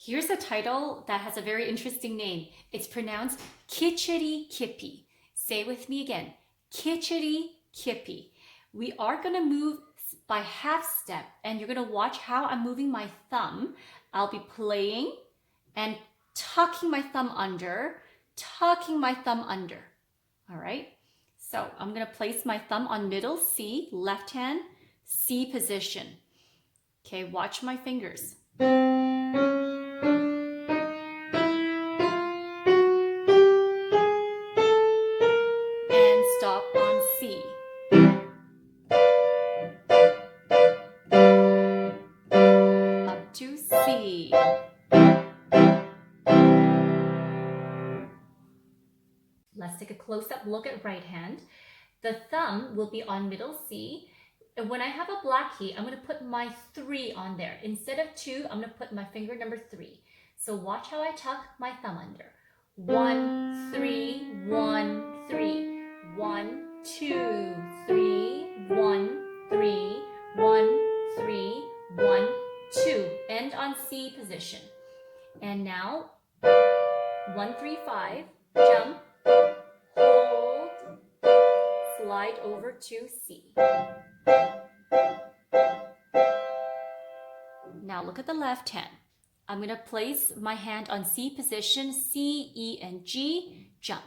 Here's a title that has a very interesting name. It's pronounced Kitchitikipi. Say with me again, Kitchitikipi. We are going to move by half step, and you're going to watch how I'm moving my thumb. I'll be playing and tucking my thumb under, All right? So I'm going to place my thumb on middle C, left hand, C position. Okay, watch my fingers. And stop on C. Up to C. Let's take a close-up look at right hand. The thumb will be on middle C. And when I have a black key, I'm going to put my 3 on there. Instead of 2, I'm going to put my finger number 3. So watch how I tuck my thumb under. 1, 3, 1, 3. 1, 2, 3, 1, 3, 1, 3, 1, 2. End on C position. And now, 1, 3, 5, jump, hold, slide over to C. Now look at the left hand. I'm going to place my hand on C position, C, E, and G, jump.